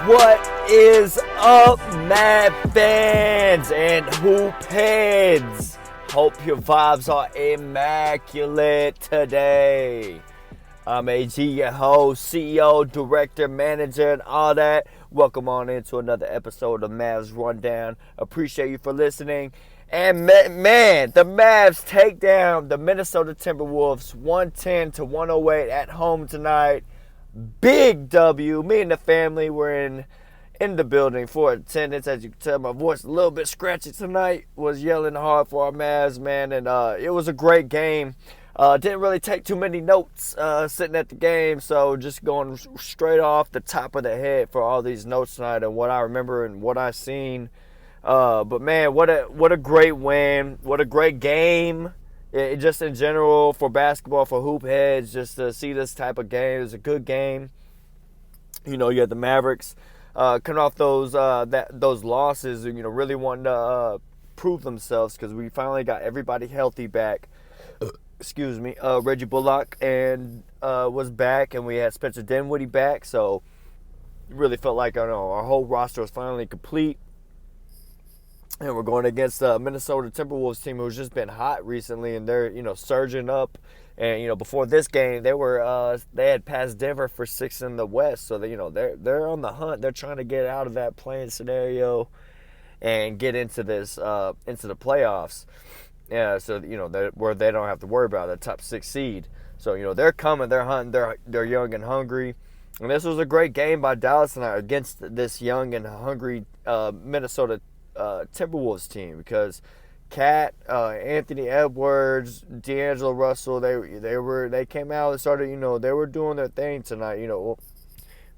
What is up, Mavs fans and hoop heads? Hope your vibes are immaculate today. I'm AG, your host, CEO, director, manager, and all that. Welcome on into another episode of Mavs Rundown. Appreciate you for listening. And man, the Mavs take down the Minnesota Timberwolves 110-108 at home tonight. Big W. Me and the family were in the building for attendance. As you can tell, my voice a little bit scratchy tonight. Was yelling hard for our Mavs, man, and it was a great game. Didn't really take too many notes sitting at the game, so just going straight off the top of the head for all these notes tonight and what I remember and what I seen. But man, what a great win! What a great game! Just in general for basketball, for hoop heads, just to see this type of game. It was a good game. You know, you had the Mavericks coming off those losses, and really wanting to prove themselves because we finally got everybody healthy back. Excuse me. Reggie Bullock was back, and we had Spencer Dinwiddie back, so it really felt like our whole roster was finally complete. And we're going against the Minnesota Timberwolves team who's just been hot recently, and they're surging up. And before this game, they had passed Denver for 6th in the West, so they're on the hunt. They're trying to get out of that playing scenario and get into this into the playoffs. Yeah, so where they don't have to worry about the top 6 seed. So they're coming, they're hunting, they're young and hungry. And this was a great game by Dallas tonight against this young and hungry Minnesota Timberwolves team, because Cat, Anthony Edwards, D'Angelo Russell, they came out and started, they were doing their thing tonight,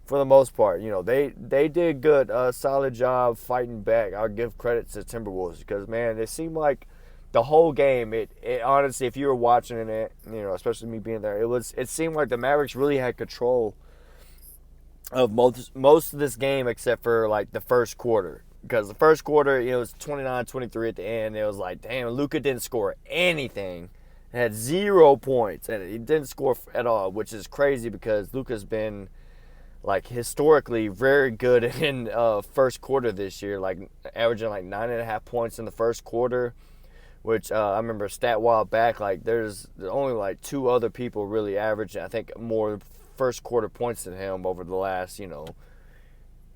for the most part. They did good, solid job fighting back. I'll give credit to Timberwolves because, man, it seemed like the whole game, it honestly, if you were watching it, especially me being there, it seemed like the Mavericks really had control of most of this game except for like the first quarter. Because the first quarter, it was 29-23 at the end. It was like, damn, Luka didn't score anything. He had 0 points, and he didn't score at all, which is crazy because Luka's been, like, historically very good in first quarter this year, like averaging like 9.5 points in the first quarter, which I remember a stat while back, like there's only like 2 other people really averaging, I think, more first quarter points than him over the last,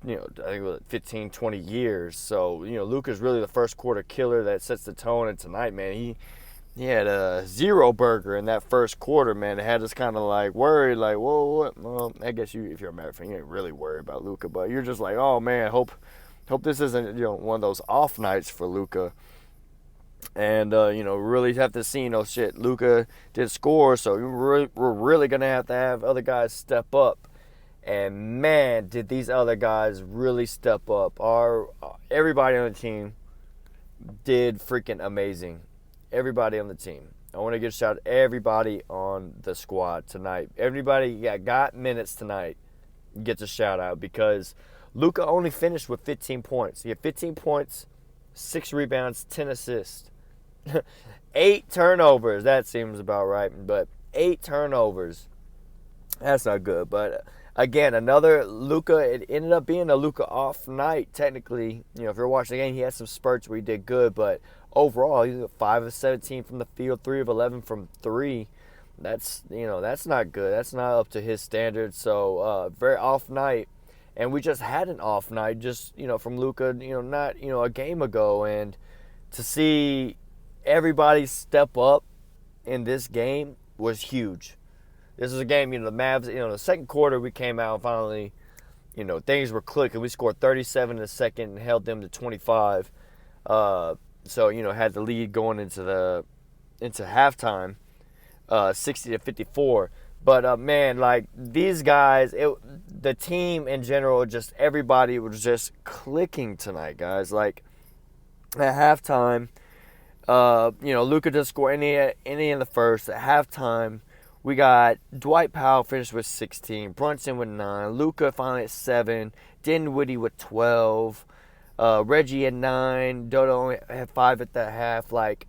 I think it was 15, 20 years. So, Luka's really the first quarter killer that sets the tone. And tonight, man, he had a 0 burger in that first quarter, man. It had us kind of like worried, like, whoa, what? Well, I guess if you're a Mavericks fan, you ain't really worried about Luka, but you're just like, oh man, hope this isn't one of those off nights for Luka. And really have to see, shit, Luka did score, so we're really gonna have to have other guys step up. And man, did these other guys really step up. Everybody on the team did freaking amazing. Everybody on the team. I want to give a shout out to everybody on the squad tonight. Everybody got minutes tonight gets a shout out because Luka only finished with 15 points. He had 15 points, 6 rebounds, 10 assists. 8 turnovers. That seems about right. But 8 turnovers. That's not good. But again, another Luka. It ended up being a Luka off night, technically. If you're watching the game, he had some spurts where he did good, but overall, he was 5 of 17 from the field, 3 of 11 from 3. That's not good. That's not up to his standards. So very off night, and we just had an off night, just from Luka. Not a game ago, and to see everybody step up in this game was huge. This was a game, the Mavs, the second quarter we came out and finally, things were clicking. We scored 37 in the second and held them to 25. So, had the lead going into halftime, 60-54. But, man, like, these guys, the team in general, just everybody was just clicking tonight, guys. Like, at halftime, Luka didn't score any in the first. At halftime, we got Dwight Powell finished with 16, Brunson with 9, Luka finally at 7, Dinwiddie with 12, Reggie at 9, Dodo only had 5 at the half. Like,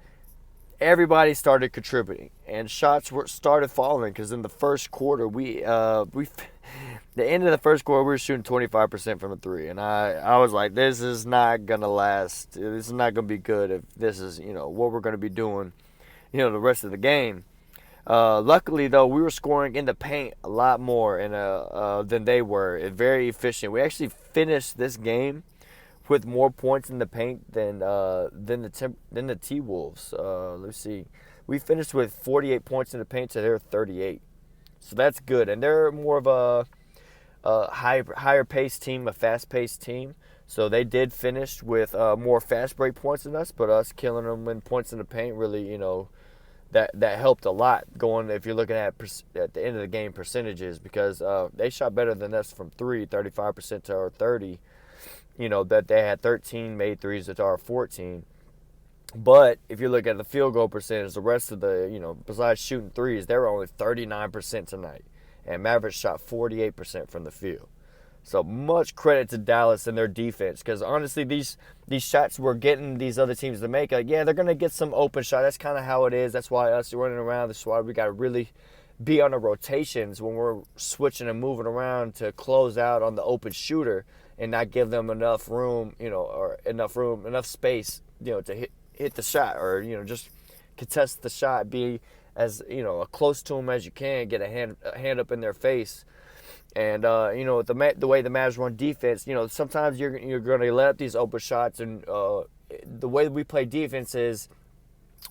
everybody started contributing, and shots started falling because in the first quarter we the end of the first quarter, we were shooting 25% from the three, and I was like, this is not gonna last. This is not gonna be good if this is what we're gonna be doing, the rest of the game. Luckily, though, we were scoring in the paint a lot more than they were. Very efficient. We actually finished this game with more points in the paint than the T-Wolves. Let's see. We finished with 48 points in the paint to their 38. So that's good. And they're more of a higher paced team, a fast paced team. So they did finish with more fast break points than us, but us killing them in points in the paint really, that helped a lot going if you're looking at the end of the game percentages, because they shot better than us from 35% to our 30. That they had 13 made threes to our 14. But if you look at the field goal percentage, the rest of besides shooting threes, they were only 39% tonight. And Mavericks shot 48% from the field. So much credit to Dallas and their defense, because honestly, these shots we're getting these other teams to make, they're going to get some open shot. That's kind of how it is. That's why us running around, that's why we got to really be on the rotations when we're switching and moving around to close out on the open shooter and not give them enough room, enough space, to hit the shot, or just contest the shot, be as close to them as you can, get a hand up in their face. And the way the Mavs run defense, sometimes you're going to let up these open shots, and the way we play defense is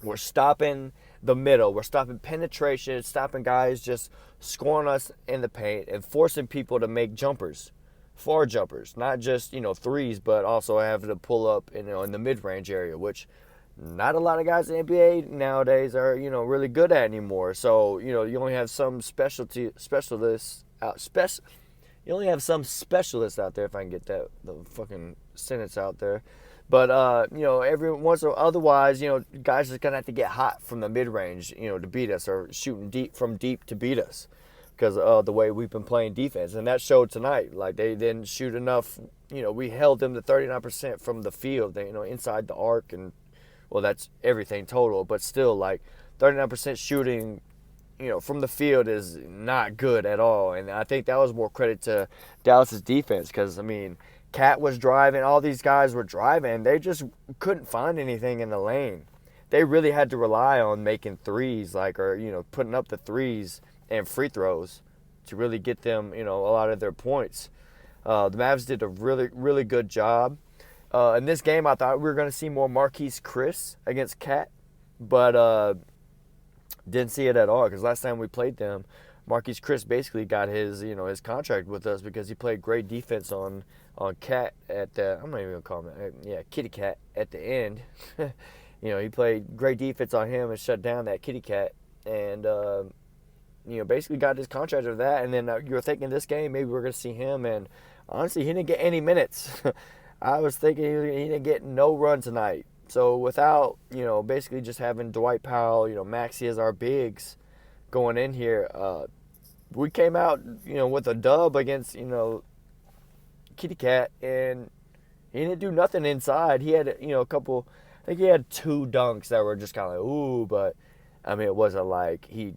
we're stopping the middle, we're stopping penetration, stopping guys just scoring us in the paint, and forcing people to make jumpers, far jumpers, not just threes, but also having to pull up in the mid-range area, which not a lot of guys in the NBA nowadays are really good at anymore. So you only have some specialists. You only have some specialists out there, if I can get the fucking sentence out there. But every once or otherwise, guys are gonna have to get hot from the mid range, to beat us, or shooting deep to beat us, because of the way we've been playing defense, and that showed tonight. Like, they didn't shoot enough. We held them to 39% from the field. They, inside the arc, and well, that's everything total, but still, like 39% shooting. From the field is not good at all. And I think that was more credit to Dallas's defense, because, Cat was driving. All these guys were driving. They just couldn't find anything in the lane. They really had to rely on making threes, or putting up the threes and free throws to really get them, a lot of their points. The Mavs did a really, really good job. In this game, I thought we were going to see more Marquise Chris against Cat, but didn't see it at all, because last time we played them, Marquise Chris basically got his contract with us because he played great defense on Cat at the, I'm not even gonna call him, Kitty Cat at the end. He played great defense on him and shut down that Kitty Cat, and basically got his contract of that. And then you were thinking this game maybe we're gonna see him, and honestly, he didn't get any minutes. I was thinking he didn't get no run tonight. So without, basically just having Dwight Powell, Maxi as our bigs going in here, we came out, with a dub against, Kitty Cat, and he didn't do nothing inside. He had, a couple, I think he had 2 dunks that were just kind of like, ooh, but, it wasn't like he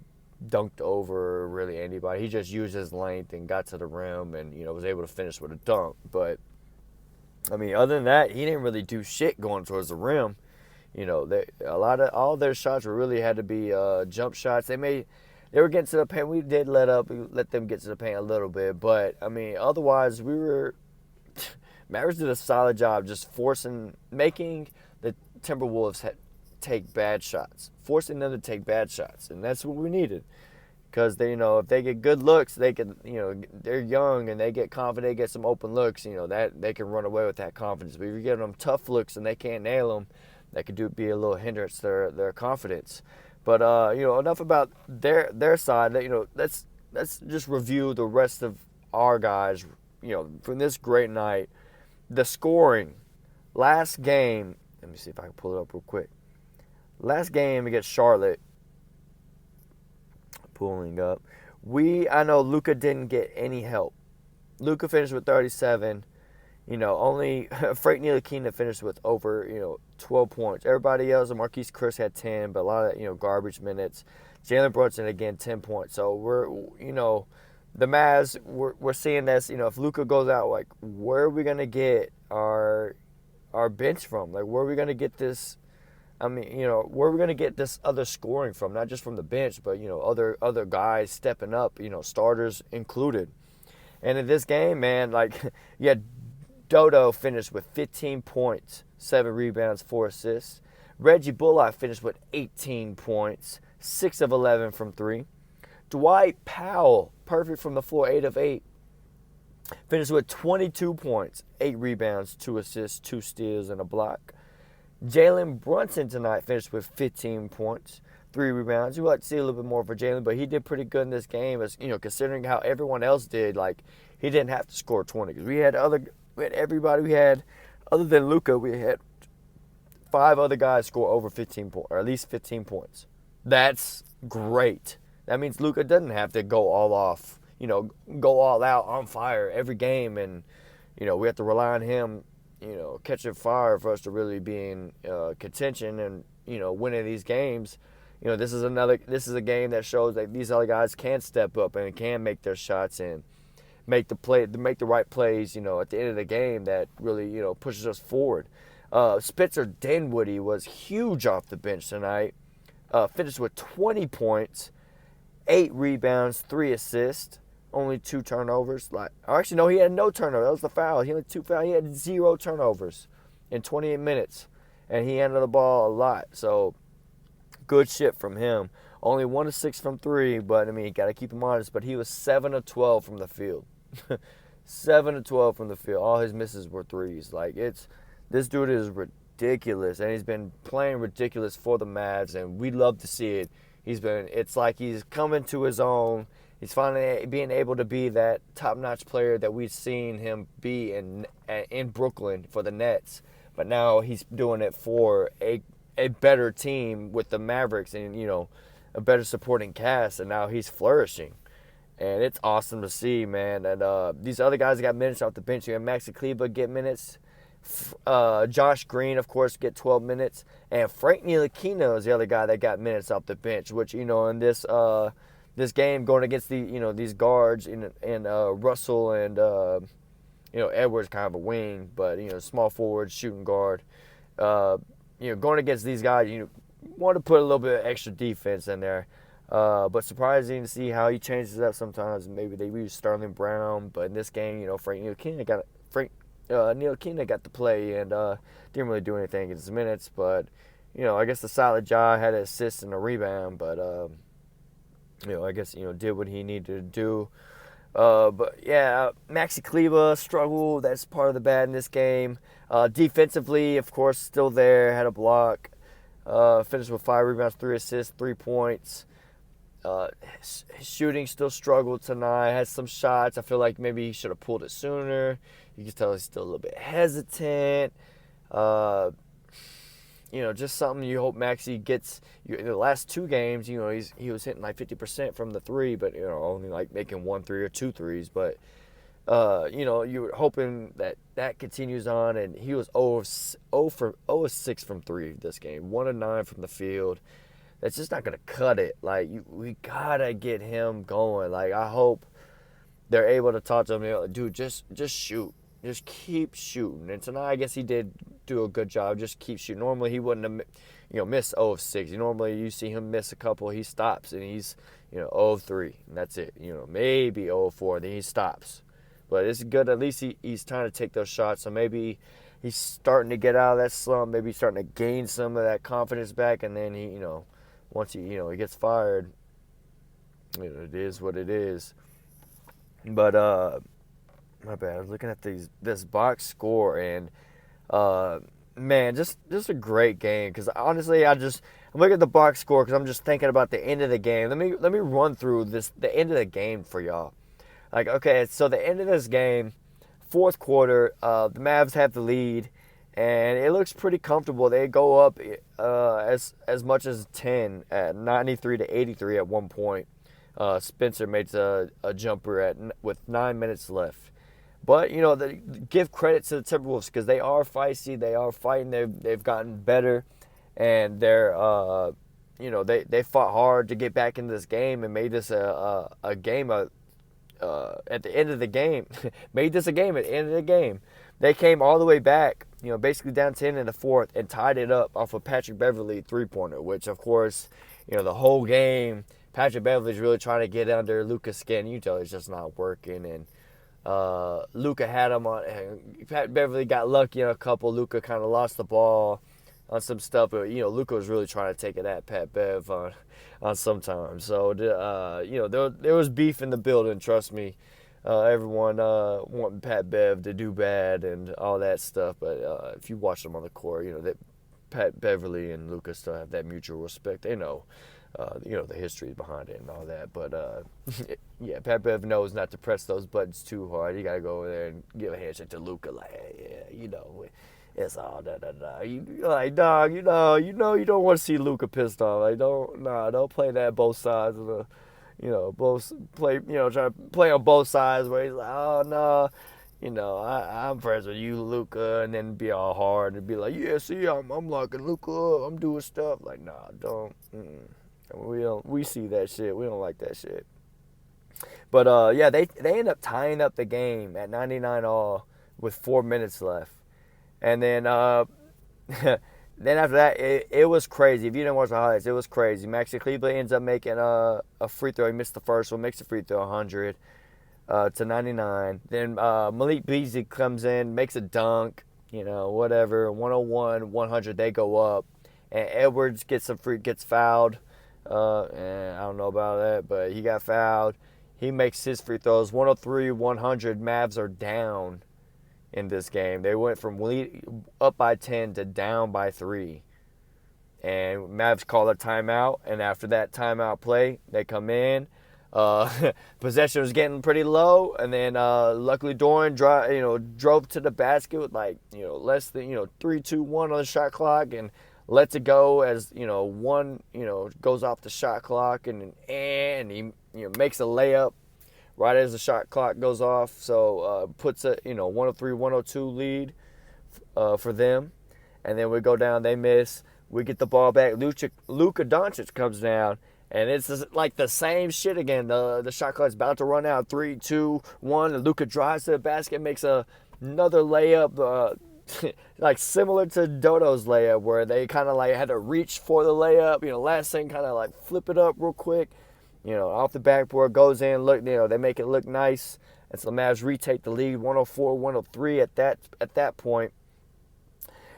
dunked over really anybody. He just used his length and got to the rim and, was able to finish with a dunk. But other than that, he didn't really do shit going towards the rim. All their shots really had to be jump shots. They were getting to the paint. We did let them get to the paint a little bit, but otherwise Mavericks did a solid job just making the Timberwolves take bad shots, forcing them to take bad shots, and that's what we needed. Because they, if they get good looks, they can, they're young and they get confident, they get some open looks, that they can run away with that confidence. But if you give them tough looks and they can't nail them, that could be a little hindrance to their confidence. But enough about their side. Let's just review the rest of our guys. From this great night, the scoring. Last game, let me see if I can pull it up real quick. Last game against Charlotte. Pulling up. I know Luka didn't get any help. Luka finished with 37. Only Frank Ntilikina finished with over, 12 points. Everybody else, Marquise Chris had 10, but a lot of, garbage minutes. Jalen Brunson, again, 10 points. So we're, the Mavs, we're seeing this. If Luka goes out, like, where are we gonna get our bench from? Like, where are we gonna get this? I mean, where are we gonna get this other scoring from? Not just from the bench, but other guys stepping up. Starters included. And in this game, man, like, yeah, Dodo finished with 15 points, 7 rebounds, 4 assists. Reggie Bullock finished with 18 points, 6 of 11 from 3. Dwight Powell, perfect from the floor, 8 of 8. Finished with 22 points, 8 rebounds, 2 assists, 2 steals, and a block. Jalen Brunson tonight finished with 15 points, 3 rebounds. You would like to see a little bit more for Jalen, but he did pretty good in this game, as considering how everyone else did. Like, he didn't have to score 20 because we had everybody. We had, other than Luka, we had 5 other guys score over 15 points, or at least 15 points. That's great. That means Luka doesn't have to go all off, go all out on fire every game, and we have to rely on him, catching fire for us to really be in contention and winning these games. This is a game that shows that these other guys can step up and can make their shots and make the right plays, at the end of the game that really, pushes us forward. Spencer Dinwiddie was huge off the bench tonight. Finished with 20 points, 8 rebounds, 3 assists, only 2 turnovers. Actually, no, he had no turnover. That was the foul. He had 2 fouls. He had 0 turnovers in 28 minutes, and he handled the ball a lot. So, good shit from him. Only 1 of 6 from 3, but, you got to keep him honest. But he was 7 of 12 from the field. 7 of 12 from the field. All his misses were threes. This dude is ridiculous, and he's been playing ridiculous for the Mavs, and we love to see it. It's like he's coming to his own. He's finally being able to be that top-notch player that we've seen him be in Brooklyn for the Nets. But now he's doing it for a better team with the Mavericks and, a better supporting cast, and now he's flourishing. And it's awesome to see, man. And these other guys got minutes off the bench. You have Maxi Kleava get minutes. Josh Green, of course, get 12 minutes. And Frank Ntilikina is the other guy that got minutes off the bench, which, in this game going against these guards and Russell and Edwards, kind of a wing, but small forward, shooting guard. Going against these guys, you want to put a little bit of extra defense in there. But surprising to see how he changes it up sometimes. Maybe they use Sterling Brown, but in this game, Frank Ntilikina got to play and didn't really do anything in his minutes. But I guess the solid job, had an assist and a rebound, but I guess did what he needed to do. But yeah, Maxi Kleava struggled. That's part of the bad in this game. Defensively, of course, still there. Had a block. Finished with 5 rebounds, 3 assists, 3 points. His shooting still struggled tonight. Had some shots. I feel like maybe he should have pulled it sooner. You can tell he's still a little bit hesitant. Just something you hope Maxi gets. In the last 2 games, he was hitting like 50% from the 3, but only like making 1 3 or 2 threes. But you were hoping that continues on, and he was 0 of 6 from 3 this game, 1 of 9 from the field. That's just not gonna cut it. We gotta get him going. I hope they're able to talk to him. Dude, just shoot. Just keep shooting. And tonight, I guess he did do a good job. Just keep shooting. Normally, he wouldn't have, missed 0 of 6. Normally, you see him miss a couple. He stops, and he's, 0 of 3. And that's it. Maybe 0 of 4. Then he stops. But it's good. At least he's trying to take those shots. So maybe he's starting to get out of that slump. Maybe he's starting to gain some of that confidence back. And then he, once he gets fired, it is what it is. But, my bad. I was looking at this box score, and man, just a great game. Because honestly, I'm looking at the box score because I'm just thinking about the end of the game. Let me run through the end of the game for y'all. Okay, so the end of this game, fourth quarter, the Mavs have the lead, and it looks pretty comfortable. They go up as much as 10 at 93-83 at one point. Spencer makes a jumper with 9 minutes left. But, give credit to the Timberwolves because they are feisty. They are fighting. They've gotten better. And they're, they fought hard to get back into this game and made this a game at the end of the game, made this a game at the end of the game. They came all the way back, basically down 10 in the fourth and tied it up off of Patrick Beverley three-pointer, which, of course, the whole game, Patrick Beverley's really trying to get under Luka's skin. You tell it's just not working. And Luka had him on. Pat Beverley got lucky on a couple. Luka kind of lost the ball on some stuff, but Luka was really trying to take it at Pat Bev on sometimes. So there was beef in the building. Trust me, everyone wanting Pat Bev to do bad and all that stuff. But if you watch them on the court, that Pat Beverley and Luka still have that mutual respect. They know. The history behind it and all that. But, yeah, Pat Bev knows not to press those buttons too hard. You got to go over there and give a handshake to Luka like, hey, yeah, it's all da-da-da. You're like, dog, you don't want to see Luka pissed off. Like, don't play that both sides of the, try to play on both sides where he's like, oh, no. I'm friends with you, Luka, and then be all hard and be like, yeah, see, I'm locking Luka up. I'm doing stuff. Like, nah, don't. We see that shit. We don't like that shit. But yeah, they end up tying up the game at 99 all with 4 minutes left, and then then after that it was crazy. If you didn't watch the highlights, it was crazy. Maxi Kleava ends up making a free throw. He missed the first one, makes a free throw 100 to 99. Then Malik Beasley comes in, makes a dunk. Whatever, 101, 100. They go up, and Edwards gets fouled. And I don't know about that, but he got fouled. He makes his free throws. 103, 100. Mavs are down in this game. They went from up by 10 to down by 3. And Mavs call a timeout. And after that timeout play, they come in. Possession was getting pretty low. And then luckily Doran drove to the basket with less than 3, 2, 1 on the shot clock and lets it go as one goes off the shot clock and he makes a layup right as the shot clock goes off, so puts a 103-102 lead for them. And then we go down, they miss, we get the ball back. Luka Doncic comes down, and it's like the same shit again. The shot clock's about to run out. 3, 2, 1, and Luka drives to the basket, makes another layup. Like similar to Dodo's layup, where they kind of had to reach for the layup. Last thing, kind of flip it up real quick. Off the backboard, goes in. Look, they make it look nice, and so the Mavs retake the lead, 104-103 at that point.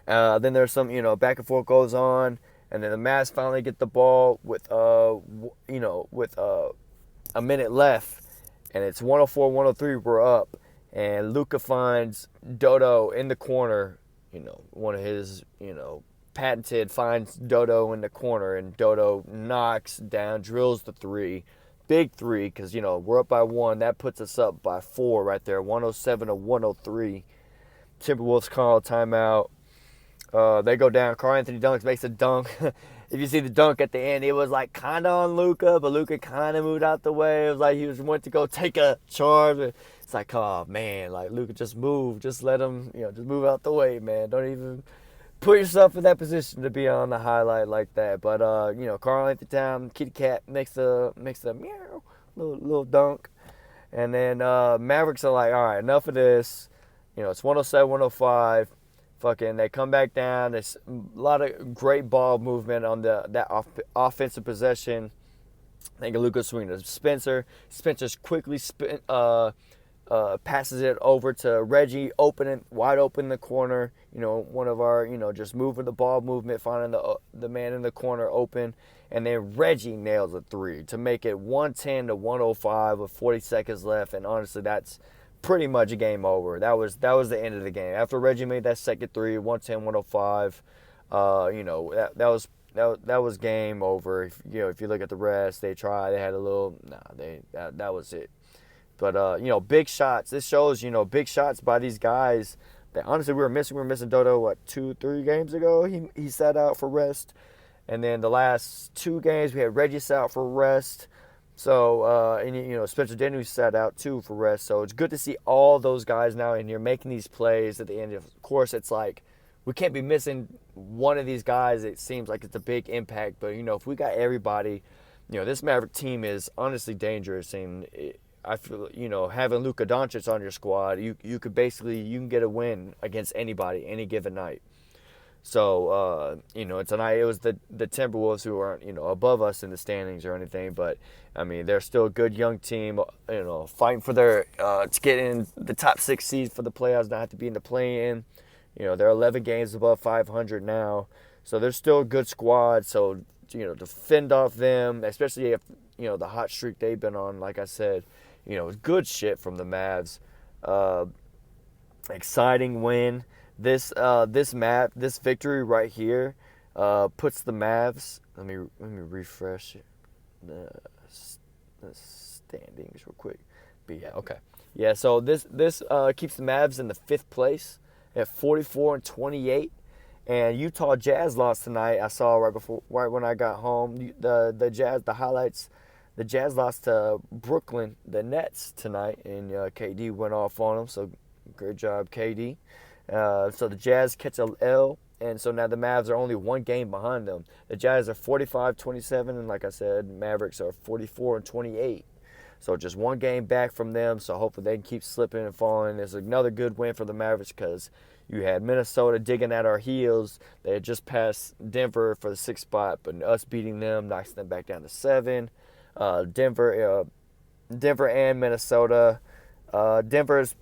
Then there's some back and forth goes on, and then the Mavs finally get the ball with a minute left, and it's 104-103. We're up. And Luka finds Dodo in the corner, one of his, patented, finds Dodo in the corner, and Dodo knocks down, drills the three, big three, because, we're up by 1. That puts us up by 4 right there, 107-103. Timberwolves call a timeout. They go down. Karl Anthony Dunks makes a dunk. If you see the dunk at the end, it was kind of on Luka, but Luka kind of moved out the way. It was like he went to go take a charge. It's like, oh, man, Luka, just move. Just let him, just move out the way, man. Don't even put yourself in that position to be on the highlight like that. But, Karl Anthony Towns, Kitty Cat makes a meow, little dunk. And then Mavericks are like, all right, enough of this. It's 107-105. Fucking, they come back down. There's a lot of great ball movement on that offensive possession. I think Luka swing to Spencer. Spencer's quickly passes it over to Reggie, wide open in the corner. One of our, just moving the ball movement, finding the man in the corner open. And then Reggie nails a 3 to make it 110-105 with 40 seconds left. And honestly, that's pretty much a game over. That was the end of the game. After Reggie made that second 3, 110-105, that was game over. If you look at the rest, they tried. They had a little. That was it. But big shots. This shows big shots by these guys that honestly we were missing. We were missing Dodo 2-3 games ago. He sat out for rest, and then the last 2 games we had Reggie sat out for rest. So, Spencer Dinwiddie sat out too for rest. So it's good to see all those guys now in here making these plays at the end. Of course, it's like we can't be missing one of these guys. It seems like it's a big impact. But, if we got everybody, this Maverick team is honestly dangerous. And I feel, having Luka Doncic on your squad, you can get a win against anybody any given night. So, tonight it was the Timberwolves who aren't, above us in the standings or anything, but I mean, they're still a good young team, fighting for to get in the top 6 seeds for the playoffs, not have to be in the play-in. They're 11 games above 500 now, so they're still a good squad. So, to fend off them, especially if, the hot streak they've been on, like I said, good shit from the Mavs. Exciting win. This victory right here puts the Mavs. Let me refresh the standings real quick. But yeah, okay. Yeah, so this keeps the Mavs in the 5th place at 44-28. And Utah Jazz lost tonight. I saw right when I got home. The Jazz, the highlights. The Jazz lost to Brooklyn, the Nets tonight, and KD went off on them. So great job, KD. So the Jazz catch a L, and so now the Mavs are only 1 game behind them. The Jazz are 45-27, and like I said, Mavericks are 44-28. So just 1 game back from them, so hopefully they can keep slipping and falling. It's another good win for the Mavericks because you had Minnesota digging at our heels. They had just passed Denver for the 6th spot, but us beating them knocks them back down to 7. Denver and Minnesota. Denver's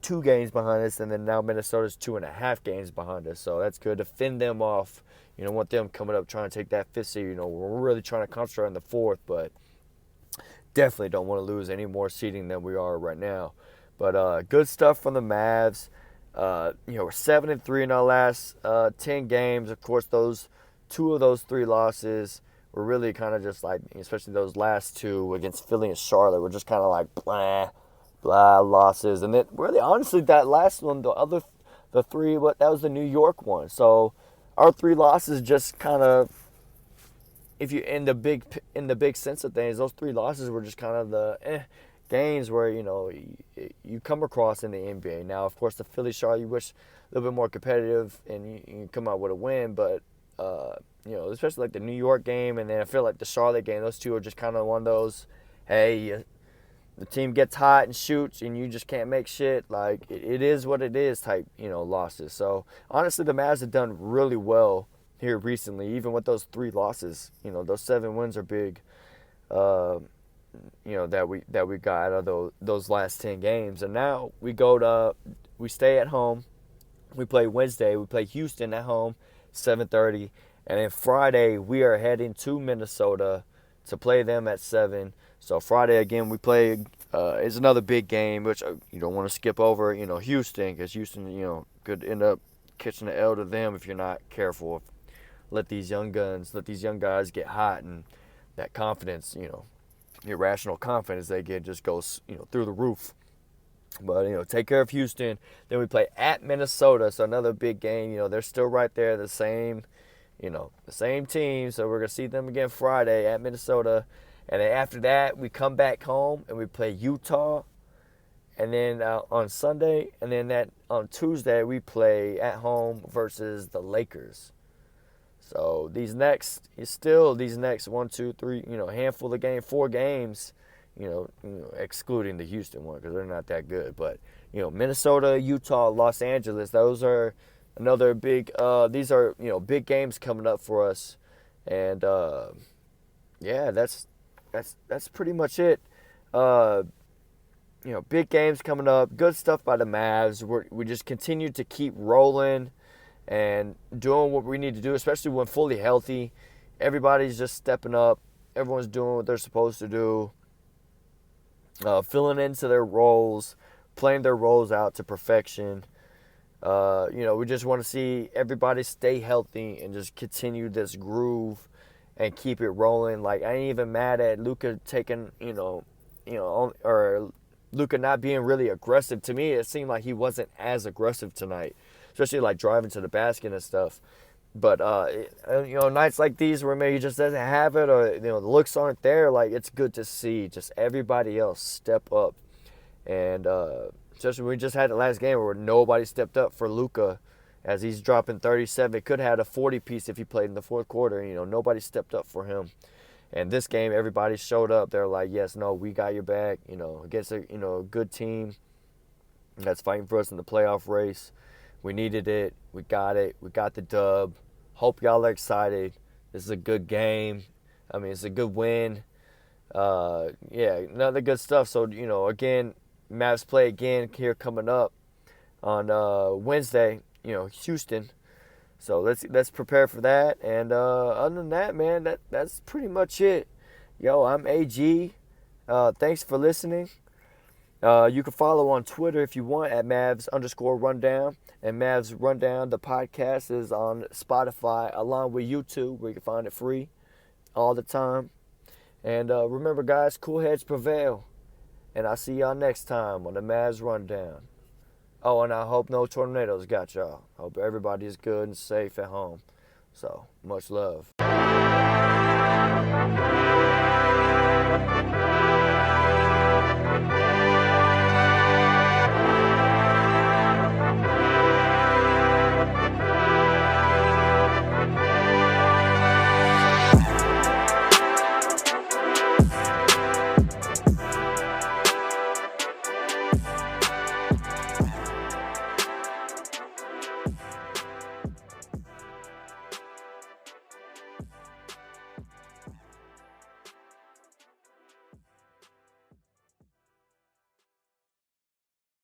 2 games behind us, and then now Minnesota's 2.5 games behind us. So that's good to fend them off. Want them coming up trying to take that 5th seed. We're really trying to concentrate on the 4th, but definitely don't want to lose any more seeding than we are right now. But good stuff from the Mavs. We're 7-3 in our last 10 games. Of course, 2 of those 3 losses were really kind of just like, especially those last 2 against Philly and Charlotte, were just kind of like blah losses. And then really, honestly, that last one, the 3, that was the New York one. So our 3 losses just kind of, if you in the big sense of things, those 3 losses were just kind of the games where you come across in the NBA. Now, of course, the Philly Charlotte, you wish a little bit more competitive and you come out with a win, but especially like the New York game, and then I feel like the Charlotte game, those 2 are just kind of one of those, hey, the team gets hot and shoots and you just can't make shit. Like, it is what it is type, losses. So honestly, the Mavs have done really well here recently, even with those 3 losses. Those 7 wins are big. That we got out of those last 10 games. And now we stay at home. We play Wednesday. We play Houston at home, 7:30. And then Friday, we are heading to Minnesota to play them at 7. So Friday, again, we play, is another big game, which you don't want to skip over, Houston, because Houston, could end up catching the L to them if you're not careful. Let these young guys get hot, and that confidence, irrational confidence they get just goes, through the roof. But, take care of Houston. Then we play at Minnesota, so another big game. They're still right there, the same team. So we're going to see them again Friday at Minnesota. And then after that, we come back home and we play Utah. And then on Sunday, and then on Tuesday, we play at home versus the Lakers. So these next 1, 2, 3, handful of games, 4 games, excluding the Houston one because they're not that good. But, Minnesota, Utah, Los Angeles, those are another big, these are, big games coming up for us. And, yeah, that's pretty much it. Big games coming up. Good stuff by the Mavs. We just continue to keep rolling and doing what we need to do, especially when fully healthy. Everybody's just stepping up. Everyone's doing what they're supposed to do. Filling into their roles, playing their roles out to perfection. We just want to see everybody stay healthy and just continue this groove and keep it rolling. Like, I ain't even mad at Luka taking, or Luka not being really aggressive. To me, it seemed like he wasn't as aggressive tonight, especially like driving to the basket and stuff. But, nights like these where maybe he just doesn't have it, or, the looks aren't there, like, it's good to see just everybody else step up. And especially when we just had the last game where nobody stepped up for Luka as he's dropping 37. Could have had a 40-piece if he played in the fourth quarter. Nobody stepped up for him. And this game, everybody showed up. They're like, yes, no, we got your back. Against a good team that's fighting for us in the playoff race. We needed it. We got it. We got the dub. Hope y'all are excited. This is a good game. I mean, it's a good win. Another good stuff. So, again, Mavs play again here coming up on Wednesday, Houston. So let's prepare for that. And other than that, man, that's pretty much it. Yo, I'm AG. Thanks for listening. You can follow on Twitter if you want at Mavs_rundown. And Mavs Rundown, the podcast is on Spotify along with YouTube, where you can find it free all the time. And remember, guys, cool heads prevail. And I'll see y'all next time on the Mavs Rundown. Oh, and I hope no tornadoes got y'all. Hope everybody's good and safe at home. So, much love.